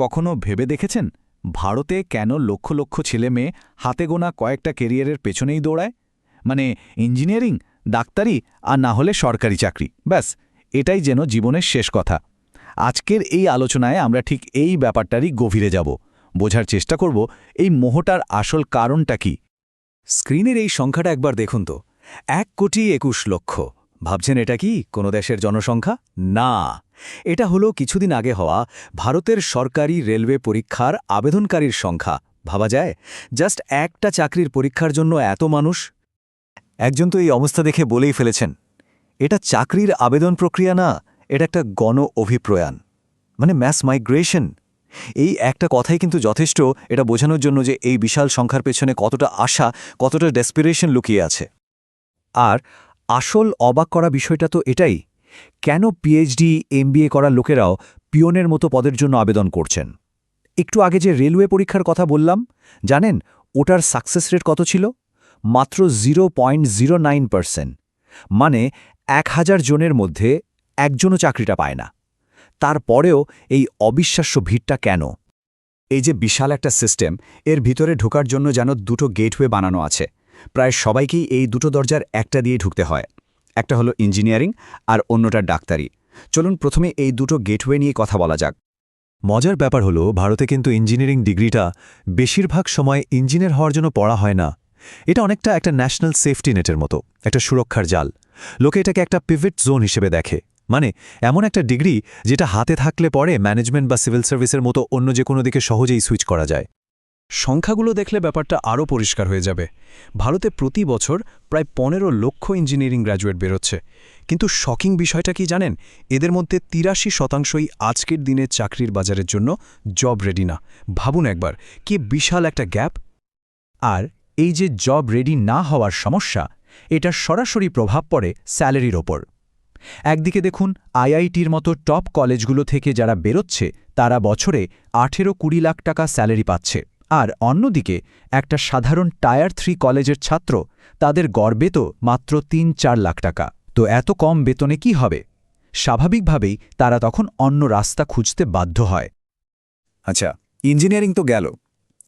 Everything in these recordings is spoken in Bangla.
কখনো ভেবে দেখেছেন ভারতে কেন লক্ষ লক্ষ ছেলে মেয়ে হাতে গোনা কয়েকটা কেরিয়ারের পেছনেই দৌড়ায়? মানে ইঞ্জিনিয়ারিং, ডাক্তারি আর না হলে সরকারি চাকরি, ব্যাস এটাই যেন জীবনের শেষ কথা। আজকের এই আলোচনায় আমরা ঠিক এই ব্যাপারটারই গভীরে যাব, বোঝার চেষ্টা করব এই মোহটার আসল কারণটা কি। স্ক্রিনের এই সংখ্যাটা একবার দেখুন তো, 1,21,00,000। ভাবছেন এটা কি কোনো দেশের জনসংখ্যা? না, এটা হলো কিছুদিন আগে হওয়া ভারতের সরকারি রেলওয়ে পরীক্ষার আবেদনকারীর সংখ্যা। ভাবা যায়, জাস্ট একটা চাকরির পরীক্ষার জন্য এত মানুষ। একজন তো এই অবস্থা দেখে বলেই ফেলেছেন, এটা চাকরির আবেদন প্রক্রিয়া না, এটা একটা গণ অভিপ্রয়াণ, মানে ম্যাস মাইগ্রেশন। এই একটা কথাই কিন্তু যথেষ্ট এটা বোঝানোর জন্য যে এই বিশাল সংখ্যার পেছনে কতটা আশা, কতটা ডেসপিরেশন লুকিয়ে আছে। আর আসল অবাক করা বিষয়টা তো এটাই, কেন পিএইচডি, এমবিএ করা লোকেরাও পিওনের মতো পদের জন্য আবেদন করছেন। একটু আগে যে রেলওয়ে পরীক্ষার কথা বললাম, জানেন ওটার সাকসেস রেট কত ছিল? মাত্র 0.09%। মানে 1000 জনের মধ্যে একজনও চাকরিটা পায় না। তারপরেও এই অবিশ্বাস্য ভিড়টা কেন? এই যে বিশাল একটা সিস্টেম, এর ভিতরে ঢোকার জন্য যেন দুটো গেটওয়ে বানানো আছে। প্রায় সবাইকেই এই দুটো দরজার একটা দিয়ে ঢুকতে হয়। একটা হলো ইঞ্জিনিয়ারিং আর অন্যটা ডাক্তারি। চলুন প্রথমে এই দুটো গেটওয়ে নিয়ে কথা বলা যাক। মজার ব্যাপার হলো, ভারতে কিন্তু ইঞ্জিনিয়ারিং ডিগ্রিটা বেশিরভাগ সময় ইঞ্জিনিয়ার হওয়ার জন্য পড়া হয় না। এটা অনেকটা একটা ন্যাশনাল সেফটি নেটের মতো, একটা সুরক্ষার জাল। লোকে এটাকে একটা পিভট জোন হিসেবে দেখে, মানে এমন একটা ডিগ্রি যেটা হাতে থাকলে পরে ম্যানেজমেন্ট বা সিভিল সার্ভিসের মতো অন্য যে কোনো দিকে সহজেই সুইচ করা যায়। সংখ্যাগুলো দেখলে ব্যাপারটা আরও পরিষ্কার হয়ে যাবে। ভারতে প্রতি বছর প্রায় 15 লক্ষ ইঞ্জিনিয়ারিং গ্র্যাজুয়েট বেরোচ্ছে। কিন্তু শকিং বিষয়টা কি জানেন? এদের মধ্যে 83%ই আজকের দিনে চাকরির বাজারের জন্য জব রেডি না। ভাবুন একবার, কি বিশাল একটা গ্যাপ। আর এই যে জব রেডি না হওয়ার সমস্যা, এটার সরাসরি প্রভাব পড়ে স্যালারির ওপর। একদিকে দেখুন আইআইটির মতো টপ কলেজগুলো থেকে যারা বেরোচ্ছে তারা বছরে 18-20 লাখ টাকা স্যালারি পাচ্ছে, আর অন্যদিকে একটা সাধারণ টায়ার 3 কলেজের ছাত্র, তাদের গড় বেতন মাত্র 3-4 লাখ টাকা। তো এত কম বেতনে কি হবে? স্বাভাবিকভাবেই তারা তখন অন্য রাস্তা খুঁজতে বাধ্য হয়। আচ্ছা, ইঞ্জিনিয়ারিং তো গেল,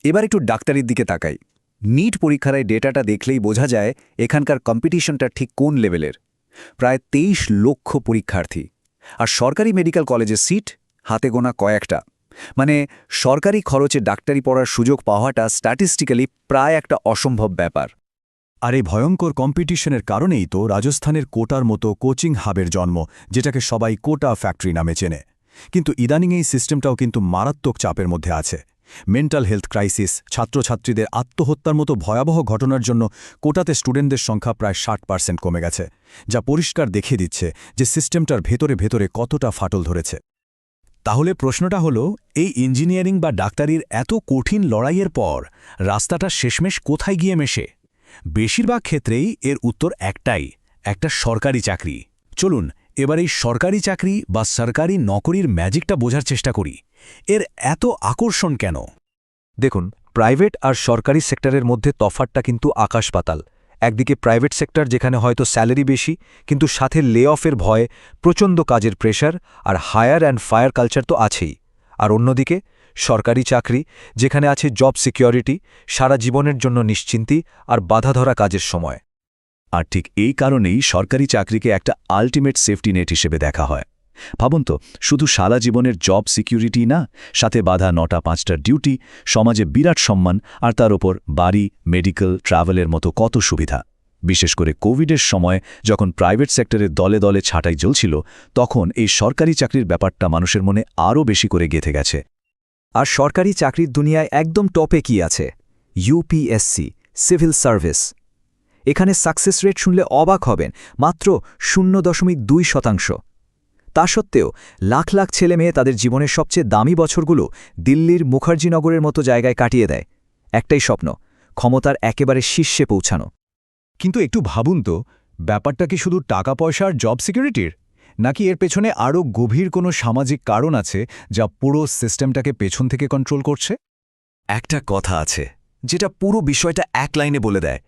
এবার একটু ডাক্তারির দিকে তাকাই। নিট পরীক্ষার এই ডেটাটা দেখলেই বোঝা যায় এখানকার কম্পিটিশনটা ঠিক কোন লেভেলের। প্রায় 23 লক্ষ পরীক্ষার্থী, আর সরকারি মেডিকেল কলেজের সিট হাতে গোনা কয়েকটা। মানে সরকারি খরচে ডাক্তারি পড়ার সুযোগ পাওয়াটা স্ট্যাটিস্টিক্যালি প্রায় একটা অসম্ভব ব্যাপার। আর এই ভয়ঙ্কর কম্পিটিশনের কারণেই তো রাজস্থানের কোটার মতো কোচিং হাবের জন্ম, যেটাকে সবাই কোটা ফ্যাক্টরি নামে চেনে। কিন্তু ইদানিং এই সিস্টেমটাও কিন্তু মারাত্মক চাপের মধ্যে আছে। মেন্টাল হেলথ ক্রাইসিস, ছাত্রছাত্রীদের আত্মহত্যার মতো ভয়াবহ ঘটনার জন্য কোটাতে স্টুডেন্টদের সংখ্যা প্রায় 60% কমে গেছে, যা পরিষ্কার দেখিয়ে দিচ্ছে যে সিস্টেমটার ভেতরে ভেতরে কতটা ফাটল ধরেছে। তাহলে প্রশ্নটা হলো, এই ইঞ্জিনিয়ারিং বা ডাক্তারির এত কঠিন লড়াইয়ের পর রাস্তাটা শেষমেশ কোথায় গিয়ে মেশে? বেশিরভাগ ক্ষেত্রেই এর উত্তর একটাই, একটা সরকারি চাকরি। চলুন এবার এই সরকারি চাকরি বা সরকারি নকরির ম্যাজিকটা বোঝার চেষ্টা করি। এর এত আকর্ষণ কেন? দেখুন, প্রাইভেট আর সরকারি সেক্টরের মধ্যে তফাৎটা কিন্তু আকাশ পাতাল। একদিকে প্রাইভেট সেক্টর, যেখানে হয়তো স্যালারি বেশি কিন্তু সাথে লে অফের ভয়, প্রচণ্ড কাজের প্রেশার আর হায়ার অ্যান্ড ফায়ার কালচার তো আছেই। আর অন্যদিকে সরকারি চাকরি, যেখানে আছে জব সিকিউরিটি, সারা জীবনের জন্য নিশ্চিন্তি আর বাধাধরা কাজের সময়। আর ঠিক এই কারণেই সরকারি চাকরিকে একটা আল্টিমেট সেফটি নেট হিসেবে দেখা হয়। ভাবুন তো, শুধু সারা জীবনের জব সিকিউরিটি না, সাথে বাধা 9টা-5টার ডিউটি, সমাজে বিরাট সম্মান, আর তার ওপর বাড়ি, মেডিকেল, ট্রাভেলের মতো কত সুবিধা। বিশেষ করে কোভিডের সময় যখন প্রাইভেট সেক্টরে দলে দলে ছাঁটাই চলছিল, তখন এই সরকারি চাকরির ব্যাপারটা মানুষের মনে আরও বেশি করে গেঁথে গেছে। আর সরকারি চাকরির দুনিয়ায় একদম টপে কি আছে? UPSC, civil service. এখানে সাকসেস রেট শুনলে অবাক হবেন, মাত্র 0.2%। তা সত্ত্বেও লাখ লাখ ছেলে মেয়ে তাদের জীবনের সবচেয়ে দামি বছরগুলো দিল্লির মুখার্জিনগরের মতো জায়গায় কাটিয়ে দেয়। একটাই স্বপ্ন, ক্ষমতার একেবারে শীর্ষে পৌঁছানো। কিন্তু একটু ভাবুন তো, ব্যাপারটা কি শুধু টাকা পয়সা আর জব সিকিউরিটির, নাকি এর পেছনে আরও গভীর কোনো সামাজিক কারণ আছে যা পুরো সিস্টেমটাকে পেছন থেকে কন্ট্রোল করছে? একটা কথা আছে যেটা পুরো বিষয়টা এক লাইনে বলে দেয়।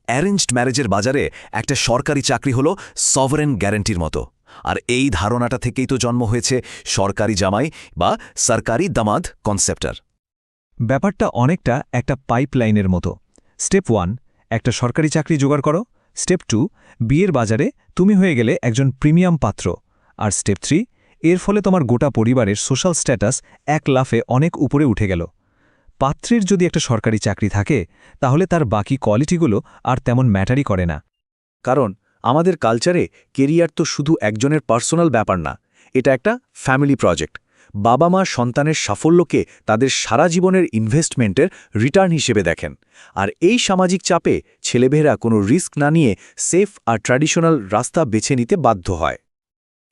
অ্যারেঞ্জড ম্যারেজের বাজারে একটা সরকারি চাকরি হলো সভারেন গ্যারান্টির মতো। আর এই ধারণাটা থেকেই তো জন্ম হয়েছে সরকারি জামাই বা সরকারি দামাদ কনসেপ্টার। ব্যাপারটা অনেকটা একটা পাইপলাইনের মতো। স্টেপ 1, একটা সরকারি চাকরি জোগাড় করো। স্টেপ 2, বিয়ের বাজারে তুমি হয়ে গেলে একজন প্রিমিয়াম পাত্র। আর স্টেপ 3, এর ফলে তোমার গোটা পরিবারের সোশ্যাল স্ট্যাটাস এক লাফে অনেক উপরে উঠে গেল। পাত্রের যদি একটা সরকারি চাকরি থাকে তাহলে তার বাকি কোয়ালিটিগুলো আর তেমন ম্যাটারই করে না। কারণ আমাদের কালচারে কেরিয়ার তো শুধু একজনের পার্সোনাল ব্যাপার না, এটা একটা ফ্যামিলি প্রজেক্ট। বাবা মা সন্তানের সাফল্যকে তাদের সারা জীবনের ইনভেস্টমেন্টের রিটার্ন হিসেবে দেখেন। আর এই সামাজিক চাপে ছেলেমেয়েরা কোনো রিস্ক না নিয়ে সেফ আর ট্র্যাডিশনাল রাস্তা বেছে নিতে বাধ্য হয়।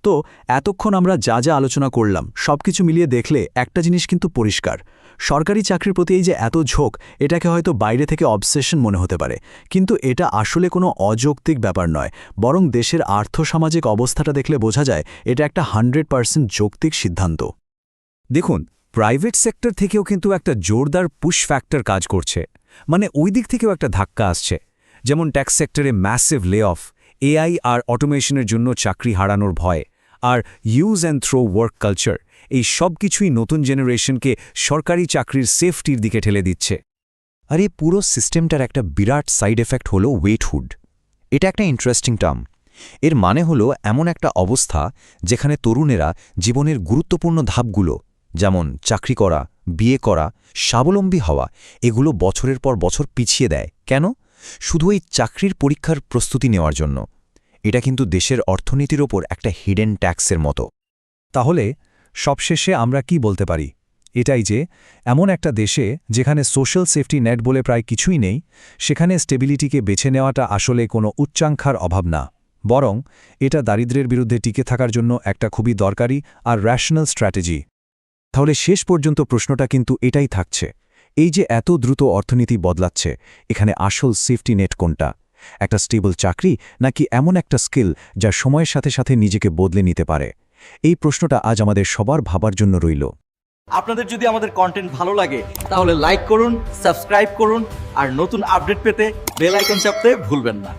তো এতক্ষণ আমরা যা যা আলোচনা করলাম সবকিছু মিলিয়ে দেখলে একটা জিনিস কিন্তু পরিষ্কার, সরকারি চাকরির প্রতি এই যে এত ঝোঁক, এটাকে হয়তো বাইরে থেকে অবসেশন মনে হতে পারে, কিন্তু এটা আসলে কোনো অযৌক্তিক ব্যাপার নয়, বরং দেশের আর্থসামাজিক অবস্থাটা দেখলে বোঝা যায় এটা একটা 100% যৌক্তিক সিদ্ধান্ত। দেখুন, প্রাইভেট সেক্টর থেকেও কিন্তু একটা জোরদার পুশ ফ্যাক্টর কাজ করছে, মানে ওই দিক থেকেও একটা ধাক্কা আসছে। যেমন ট্যাক্স সেক্টরে ম্যাসিভ লে অফ, এআই আর অটোমেশনের জন্য চাকরি হারানোর ভয়, আর use and throw work culture, এই সব কিছুই নতুন জেনারেশনকে সরকারি চাকরির সেফটির দিকে ঠেলে দিচ্ছে। আর এই পুরো সিস্টেমটার একটা বিরাট সাইড এফেক্ট হলো ওয়েটহুড। এটা একটা ইন্টারেস্টিং টার্ম। এর মানে হলো এমন একটা অবস্থা যেখানে তরুণেরা জীবনের গুরুত্বপূর্ণ ধাপগুলো, যেমন চাকরি করা, বিয়ে করা, স্বাবলম্বী হওয়া, এগুলো বছরের পর বছর পিছিয়ে দেয়। কেন? শুধু এই চাকরির পরীক্ষার প্রস্তুতি নেওয়ার জন্য। এটা কিন্তু দেশের অর্থনীতির ওপর একটা হিডেন ট্যাক্সের মতো। তাহলে সবশেষে আমরা কি বলতে পারি? এটাই যে এমন একটা দেশে যেখানে সোশ্যাল সেফটি নেট বলে প্রায় কিছুই নেই, সেখানে স্টেবিলিটিকে বেছে নেওয়াটা আসলে কোনো উচ্চাঙ্ক্ষার অভাব না, বরং এটা দারিদ্র্যের বিরুদ্ধে টিকে থাকার জন্য একটা খুবই দরকারি আর র্যাশনাল স্ট্র্যাটেজি। তাহলে শেষ পর্যন্ত প্রশ্নটা কিন্তু এটাই থাকছে, এই যে এত দ্রুত অর্থনীতি বদলাচ্ছে, এখানে আসল সেফটি নেট কোনটা? একটা স্টেবল চাকরি নাকি এমন একটা স্কিল যা সময়ের সাথে সাথে নিজেকে বদলে নিতে পারে? এই প্রশ্নটা আজ আমাদের সবার ভাবার জন্য রইল। আপনাদের যদি আমাদের কন্টেন্ট ভালো লাগে তাহলে লাইক করুন, সাবস্ক্রাইব করুন আর নতুন আপডেট পেতে বেল আইকন চাপতে ভুলবেন না।